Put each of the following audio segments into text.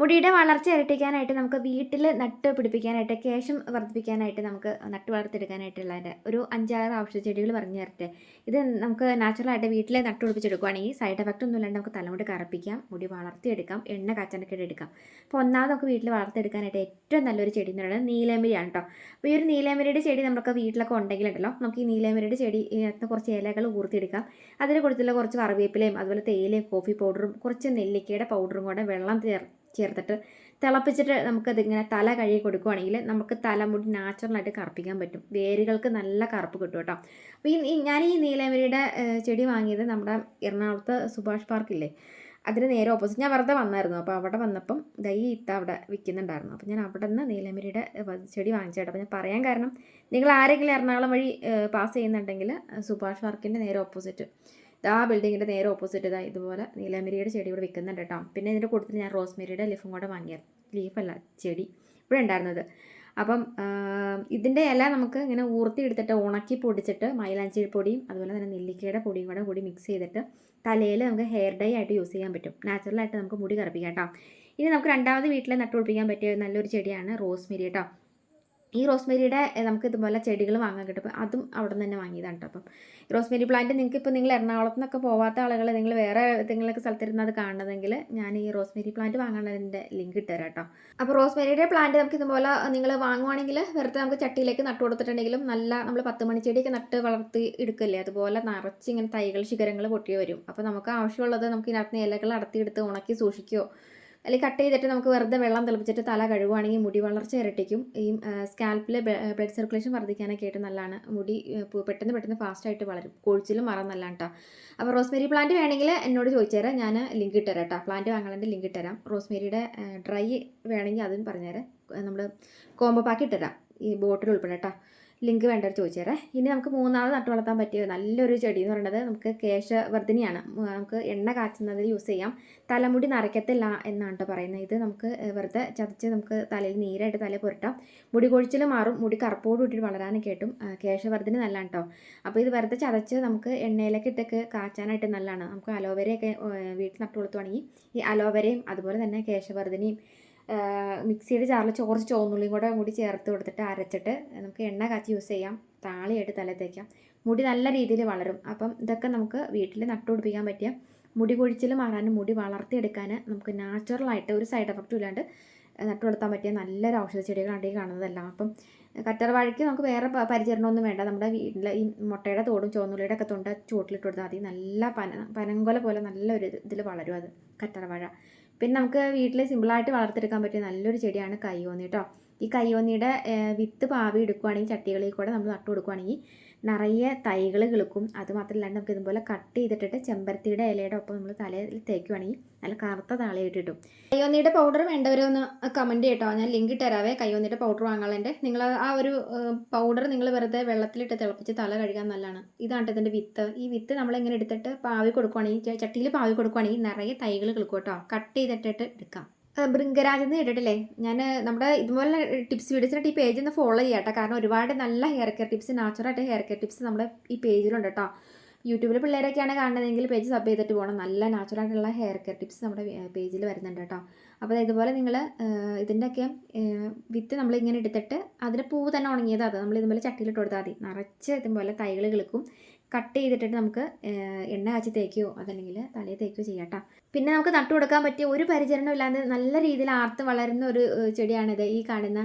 മുടിയുടെ വളർച്ച ഇരട്ടിക്കാനായിട്ട് നമുക്ക് വീട്ടിൽ നട്ട് പിടിപ്പിക്കാനായിട്ട് കേശം വർദ്ധിപ്പിക്കാനായിട്ട് നമുക്ക് നട്ട് വളർത്തിയെടുക്കാനായിട്ടുള്ളതിൻ്റെ ഒരു 5-6 ഔഷധ ചെടികൾ പറഞ്ഞു തരട്ടെ. ഇത് നമുക്ക് നാച്ചുറലായിട്ട് വീട്ടിൽ നട്ട് പിടിപ്പിച്ചെടുക്കുകയാണെങ്കിൽ സൈഡ് എഫക്റ്റ് ഒന്നും ഇല്ലാണ്ട് നമുക്ക് തലമുടി കറുപ്പിക്കാം, മുടി വളർത്തിയെടുക്കാം, എണ്ണ കാച്ചാനൊക്കെ എടുക്കാം. അപ്പോൾ ഒന്നാമത് നമുക്ക് വീട്ടിൽ വളർത്തിയെടുക്കാനായിട്ട് ഏറ്റവും നല്ലൊരു ചെടി എന്ന് പറയുന്നത് നീലമിരിയാണ് കേട്ടോ. അപ്പോൾ ഈ ഒരു നീലമിരിയുടെ ചെടി നമുക്ക് വീട്ടിലൊക്കെ ഉണ്ടെങ്കിലുണ്ടല്ലോ, നമുക്ക് ഈ നീലമിരിയുടെ ചെടി കുറച്ച് ഇലകൾ ഊർത്തിയെടുക്കാം. അതിന് കൊടുത്തുള്ള കുറച്ച് കറിവേപ്പിലയും അതുപോലെ തേയിലയും കോഫി പൗഡറും കുറച്ച് നെല്ലിക്കയുടെ പൗഡറും കൂടെ വെള്ളം ചേർത്തിട്ട് തിളപ്പിച്ചിട്ട് നമുക്കതിങ്ങനെ തല കഴുകി കൊടുക്കുകയാണെങ്കിൽ നമുക്ക് തലമുടി നാച്ചുറലായിട്ട് കറുപ്പിക്കാൻ പറ്റും. വേരുകൾക്ക് നല്ല കറുപ്പ് കിട്ടും കേട്ടോ. അപ്പോൾ ഞാൻ ഈ നീലമരിയുടെ ചെടി വാങ്ങിയത് നമ്മുടെ എറണാകുളത്ത് സുഭാഷ് പാർക്കില്ലേ, അതിന് നേരെ ഓപ്പോസിറ്റ്. ഞാൻ വെറുതെ വന്നായിരുന്നു. അപ്പോൾ അവിടെ വന്നപ്പം ഈ ഇത്ത അവിടെ വിൽക്കുന്നുണ്ടായിരുന്നു. അപ്പോൾ ഞാൻ അവിടെ നിന്ന് നീലമരിയുടെ ചെടി വാങ്ങിച്ചേട്ടോ. അപ്പോൾ ഞാൻ പറയാൻ കാരണം, നിങ്ങൾ ആരെങ്കിലും എറണാകുളം വഴി പാസ് ചെയ്യുന്നുണ്ടെങ്കിൽ സുഭാഷ് പാർക്കിൻ്റെ നേരെ ഓപ്പോസിറ്റ്, ആ ബിൽഡിങ്ങിൻ്റെ നേരെ ഓപ്പോസിറ്റ് ഇതുപോലെ നീലമരിയുടെ ചെടി ഇവിടെ വിൽക്കുന്നുണ്ട് കേട്ടോ. പിന്നെ ഇതിൻ്റെ കൂട്ടത്തിൽ ഞാൻ റോസ്മേരിയുടെ ലീഫും കൂടെ വാങ്ങിയത്, ലീഫല്ല ചെടി ഇവിടെ ഉണ്ടായിരുന്നത്. അപ്പം ഇതിൻ്റെ ഇല നമുക്ക് ഇങ്ങനെ ഊർത്തി എടുത്തിട്ട് ഉണക്കി പൊടിച്ചിട്ട് മൈലാഞ്ചി പൊടിയും അതുപോലെ തന്നെ നെല്ലിക്കയുടെ പൊടിയും കൂടി മിക്സ് ചെയ്തിട്ട് തലയിൽ നമുക്ക് ഹെയർ ഡൈ ആയിട്ട് യൂസ് ചെയ്യാൻ പറ്റും. നാച്ചുറലായിട്ട് നമുക്ക് മുടി കറുപ്പിക്കാം കേട്ടോ. ഇനി നമുക്ക് രണ്ടാമത് വീട്ടിൽ നട്ടുപിടിപ്പിക്കാൻ പറ്റിയ നല്ലൊരു ചെടിയാണ് റോസ്മേരി കേട്ടോ. ഈ റോസ്മേരിയുടെ നമുക്ക് ഇതുപോലെ ചെടികൾ വാങ്ങാൻ കിട്ടും. അപ്പോൾ അതും അവിടെ നിന്ന് തന്നെ വാങ്ങിയതാണ് കേട്ടോ. അപ്പം റോസ്മേരി പ്ലാന്റ് നിങ്ങൾ എറണാകുളത്ത് നിന്നൊക്കെ പോകാത്ത ആളുകൾ, നിങ്ങൾ വേറെ ഏതെങ്കിലുമൊക്കെ സ്ഥലത്തിരുന്നത് കാണുന്നതെങ്കിൽ ഞാൻ ഈ റോസ്മേരി പ്ലാന്റ് വാങ്ങുന്നതിൻ്റെ ലിങ്ക് ഇട്ടുതരാം കേട്ടോ. അപ്പോൾ റോസ്മേരിയുടെ പ്ലാന്റ് നമുക്ക് ഇതുപോലെ നിങ്ങൾ വാങ്ങുവാണെങ്കിൽ വെറുതെ നമുക്ക് ചട്ടിയിലേക്ക് നട്ടു കൊടുത്തിട്ടുണ്ടെങ്കിലും നല്ല നമ്മൾ 10 മണിച്ചെടിയൊക്കെ നട്ട് വളർത്തി എടുക്കില്ലേ, അതുപോലെ നിറച്ച് ഇങ്ങനെ തൈകൾ ശിഖരങ്ങൾ പൊട്ടി വരും. അപ്പോൾ നമുക്ക് ആവശ്യമുള്ളത് നമുക്ക് ഇതിനകത്ത് ഇലകൾ അടത്തിയെടുത്ത് ഉണക്കി സൂക്ഷിക്കുകയോ അല്ലെങ്കിൽ കട്ട് ചെയ്തിട്ട് നമുക്ക് വെറുതെ വെള്ളം തിളപ്പിച്ചിട്ട് തല കഴുകുവാണെങ്കിൽ മുടി വളർച്ച ഇരട്ടിക്കും. ഈ സ്കാൽപ്പിൽ ബ്ലഡ് സർക്കുലേഷൻ വർദ്ധിക്കാനൊക്കെ ആയിട്ട് നല്ലതാണ്. മുടി പെട്ടെന്ന് ഫാസ്റ്റായിട്ട് വളരും. കൊഴിച്ചിലും മാറാൻ നല്ലതാണ് കേട്ടോ. അപ്പോൾ റോസ്മേരി പ്ലാന്റ് വേണമെങ്കിൽ എന്നോട് ചോദിച്ചുതരാം, ഞാൻ ലിങ്ക് ഇട്ടുതരാം കേട്ടോ. പ്ലാന്റ് വാങ്ങാൻ്റെ ലിങ്ക് ഇട്ടുതരാം. റോസ്മേരിയുടെ ഡ്രൈ വേണമെങ്കിൽ അതും പറഞ്ഞുതരാം. നമ്മൾ കോംബോ പാക്ക് ഇട്ടുതരാം, ഈ ബോട്ടിൽ ഉൾപ്പെടെ കേട്ടോ. ലിങ്ക് വേണ്ടവർ ചോദിച്ചേരേ. ഇനി നമുക്ക് മൂന്നാമത് നട്ടു വളർത്താൻ പറ്റിയ നല്ലൊരു ചെടി എന്ന് പറയുന്നത് നമുക്ക് കേശവർദ്ധിനിയാണ്. നമുക്ക് എണ്ണ കാച്ചുന്നതിൽ യൂസ് ചെയ്യാം. തലമുടി നരയ്ക്കത്തില്ല എന്നാണ് കേട്ടോ പറയുന്നത്. ഇത് നമുക്ക് വെറുതെ ചതച്ച് നമുക്ക് തലയിൽ നീരായിട്ട് തല പുരട്ടാം. മുടി കൊഴിച്ചിൽ മാറും, മുടി കറുപ്പോട് കൂട്ടിയിട്ട് വളരാനൊക്കെ ആയിട്ടും കേശവർദ്ധിനി നല്ലതാണ് കേട്ടോ. അപ്പോൾ ഇത് വെറുതെ ചതച്ച് നമുക്ക് എണ്ണയിലൊക്കെ ഇട്ടൊക്കെ കാച്ചാനായിട്ട് നല്ലതാണ്. നമുക്ക് അലോവേരയൊക്കെ വീട്ടിൽ നട്ടു വളർത്തുവാണെങ്കിൽ ഈ അലോവേരയും അതുപോലെ തന്നെ കേശവർദ്ധിനിയും മിക്സിയുടെ ജാറിൽ കുറച്ച് ചുവന്നുള്ളിയും കൂടി ചേർത്ത് കൊടുത്തിട്ട് അരച്ചിട്ട് നമുക്ക് എണ്ണ കാച്ചി യൂസ് ചെയ്യാം. താളിയായിട്ട് തല തേക്കാം. മുടി നല്ല രീതിയിൽ വളരും. അപ്പം ഇതൊക്കെ നമുക്ക് വീട്ടിൽ നട്ടുപിടിപ്പിക്കാൻ പറ്റിയ മുടി കൊഴിച്ചിൽ മാറാനും മുടി വളർത്തിയെടുക്കാൻ നമുക്ക് നാച്ചുറലായിട്ട് ഒരു സൈഡ് എഫക്റ്റും ഇല്ലാണ്ട് നട്ടു വളർത്താൻ പറ്റിയ നല്ലൊരു ഔഷധ ചെടികളാണ് ഈ കാണുന്നതെല്ലാം. അപ്പം കറ്റാർവാഴയ്ക്ക് നമുക്ക് വേറെ പരിചരണമൊന്നും വേണ്ട. നമ്മുടെ വീട്ടിൽ ഈ മുട്ടയുടെ തോടും ചുവന്നുള്ളിയുടെ ഒക്കെ തൊണ്ട ചുവട്ടിലിട്ട് കൊടുത്താൽ മതി. നല്ല പനങ്കൊല പോലെ നല്ലൊരു ഇതിൽ വളരും അത് കറ്റാർവാഴ. പിന്നെ നമുക്ക് വീട്ടിൽ സിമ്പിളായിട്ട് വളർത്തിയെടുക്കാൻ പറ്റിയ നല്ലൊരു ചെടിയാണ് കയ്യോന്നി കേട്ടോ. ഈ കയ്യോന്നിയുടെ വിത്ത് പാവി എടുക്കുകയാണെങ്കിൽ ചട്ടികളിൽ കൂടെ നമ്മൾ നട്ടു കൊടുക്കുകയാണെങ്കിൽ നിറയെ തൈകൾ കിളുക്കും. അതുമാത്രമല്ലാണ്ട് നമുക്ക് ഇതുപോലെ കട്ട് ചെയ്തിട്ടിട്ട് ചെമ്പരത്തിയുടെ ഇലയുടെ ഒപ്പം നമ്മൾ തലയിൽ തേക്കുകയാണെങ്കിൽ നല്ല കറുത്ത താളയായിട്ട് കിട്ടും. കയ്യോന്നിയുടെ പൗഡർ വേണ്ടവരൊന്ന് കമൻറ്റ് ചെയ്യട്ടോ. ഞാൻ ലിങ്ക് ഇട്ടുതരാവേ. കയ്യോന്നിയുടെ പൗഡർ വാങ്ങാനുണ്ട്. നിങ്ങൾ ആ ഒരു പൗഡർ നിങ്ങൾ വെറുതെ വെള്ളത്തിലിട്ട് തിളപ്പിച്ച് തല കഴുകാൻ നല്ലതാണ്. ഇതാണ് ഇതിൻ്റെ വിത്ത്. ഈ വിത്ത് നമ്മളിങ്ങനെ എടുത്തിട്ട് പാവി കൊടുക്കുകയാണെങ്കിൽ, ചട്ടിയിൽ പാവി കൊടുക്കുകയാണെങ്കിൽ നിറയെ തൈകൾ കിളുക്കും കേട്ടോ. കട്ട് ചെയ്തിട്ടിട്ട് എടുക്കാം. ഭൃംഗരാജ് എന്ന് കേട്ടിട്ടില്ലേ? ഞാൻ നമ്മുടെ ഇതുപോലെ ടിപ്സ് വീഡിയോസിനായിട്ട് ഈ പേജ് ഒന്ന് ഫോളോ ചെയ്യാം കേട്ടോ. കാരണം ഒരുപാട് നല്ല ഹെയർ കെയർ ടിപ്സ്, നാച്ചുറലായിട്ട് ഹെയർ കെയർ ടിപ്സ് നമ്മുടെ ഈ പേജിലുണ്ട് കേട്ടോ. യൂട്യൂബിൽ പിള്ളേരൊക്കെയാണ് കാണുന്നതെങ്കിൽ പേജ് സബ് ചെയ്തിട്ട് പോകണം. നല്ല നാച്ചുറലായിട്ടുള്ള ഹെയർ കെയർ ടിപ്സ് നമ്മുടെ പേജിൽ വരുന്നുണ്ട് കേട്ടോ. അപ്പോൾ ഇതുപോലെ നിങ്ങൾ ഇതിൻ്റെയൊക്കെ വിത്ത് നമ്മളിങ്ങനെ എടുത്തിട്ട് അതിൻ്റെ പൂ തന്നെ ഉണങ്ങിയത് അത് നമ്മൾ ഇതുപോലെ ചട്ടിയിലിട്ട് കൊടുത്താൽ മതി. നിറച്ച് ഇതുപോലെ തൈകൾ കിളുക്കും. കട്ട് ചെയ്തിട്ട് നമുക്ക് എണ്ണ കാച്ചി തേക്കുകയോ അതല്ലെങ്കിൽ തലയിൽ തേക്കുകയോ ചെയ്യാം കേട്ടോ. പിന്നെ നമുക്ക് നട്ടു കൊടുക്കാൻ പറ്റിയ ഒരു പരിചരണം ഇല്ലാതെ നല്ല രീതിയിൽ ആർത്ത് വളരുന്ന ഒരു ചെടിയാണിത്, ഈ കാണുന്ന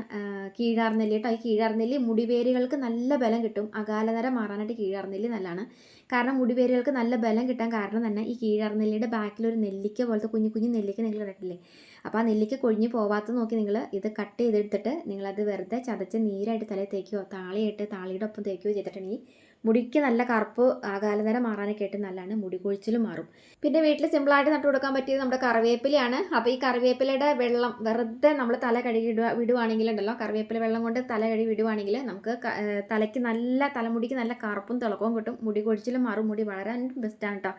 കീഴാർനെല്ലി കേട്ടോ. ഈ കീഴാർനെല്ലി മുടിവേരുകൾക്ക് നല്ല ബലം കിട്ടും. അകാലനര മാറാനായിട്ട് കീഴാർനെല്ലി നല്ലതാണ്. കാരണം മുടിവേരുകൾക്ക് നല്ല ബലം കിട്ടാൻ കാരണം തന്നെ ഈ കീഴാർനെല്ലിയുടെ ബാക്കിലൊരു നെല്ലിക്ക പോലത്തെ കുഞ്ഞു നെല്ലിക്ക നിങ്ങൾ കണ്ടിട്ടില്ലേ? അപ്പോൾ ആ നെല്ലിക്ക കൊഴിഞ്ഞ് പോവാത്ത നോക്കി നിങ്ങൾ ഇത് കട്ട് ചെയ്തെടുത്തിട്ട് നിങ്ങളത് വെറുതെ ചതച്ച് നീരായിട്ട് തലയിൽ തേക്കുകയോ താളിയായിട്ട് താളിയുടെ ഒപ്പം തേക്കുകയോ ചെയ്തിട്ടുണ്ടെങ്കിൽ മുടിക്ക് നല്ല കറുപ്പ് ആകാലനര മാറാനൊക്കെ ആയിട്ട് നല്ലതാണ്. മുടി കൊഴിച്ചിലും മാറും. പിന്നെ വീട്ടിൽ സിമ്പിളായിട്ട് നട്ടു കൊടുക്കാൻ പറ്റിയത് നമ്മുടെ കറിവേപ്പിലയാണ്. അപ്പോൾ ഈ കറിവേപ്പിലയുടെ വെള്ളം വെറുതെ നമ്മൾ തല കഴുകി വിടുവാണെങ്കിലുണ്ടല്ലോ, കറിവേപ്പില വെള്ളം കൊണ്ട് തല കഴുകി വിടുവാണെങ്കിൽ നമുക്ക് തലമുടിക്ക് നല്ല കറുപ്പും തിളക്കവും കിട്ടും. മുടി കൊഴിച്ചിലും മാറും. മുടി വളരാൻ ബെസ്റ്റാണ് കേട്ടോ.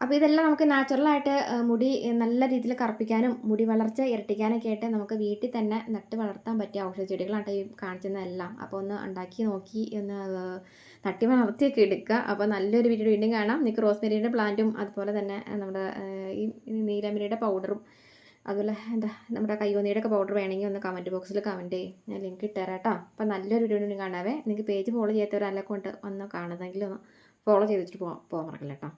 അപ്പോൾ ഇതെല്ലാം നമുക്ക് നാച്ചുറലായിട്ട് മുടി നല്ല രീതിയിൽ കറുപ്പിക്കാനും മുടി വളർച്ച ഇരട്ടിക്കാനൊക്കെ ആയിട്ട് നമുക്ക് വീട്ടിൽ തന്നെ നട്ട് വളർത്താൻ പറ്റിയ ഔഷധ ചെടികളാണ് ഈ കാണിച്ചതെല്ലാം. അപ്പോൾ ഒന്ന് ഉണ്ടാക്കി നോക്കി ഒന്ന് തട്ടി വളർത്തിയൊക്കെ എടുക്കുക. അപ്പോൾ നല്ലൊരു വീഡിയോ വീണ്ടും കാണാം. നിങ്ങൾക്ക് റോസ്മേരിയുടെ പ്ലാന്റും അതുപോലെ തന്നെ നമ്മുടെ ഈ നീലമരിയുടെ പൗഡറും അതുപോലെ എന്താ നമ്മുടെ കയ്യോന്നിയുടെയൊക്കെ പൗഡർ വേണമെങ്കിൽ ഒന്ന് കമൻറ്റ് ബോക്സിൽ കമൻറ്റ് ചെയ്യും, ഞാൻ ലിങ്ക് ഇട്ടുതരാം കേട്ടോ. അപ്പോൾ നല്ലൊരു വീഡിയോ കാണാവേ. നിങ്ങൾക്ക് പേജ് ഫോളോ ചെയ്യാത്തവരല്ലെ കൊണ്ട് ഒന്ന് കാണുന്നെങ്കിൽ ഒന്ന് ഫോളോ ചെയ്ത് വെച്ചിട്ട് പോകാൻ മറക്കില്ല കേട്ടോ.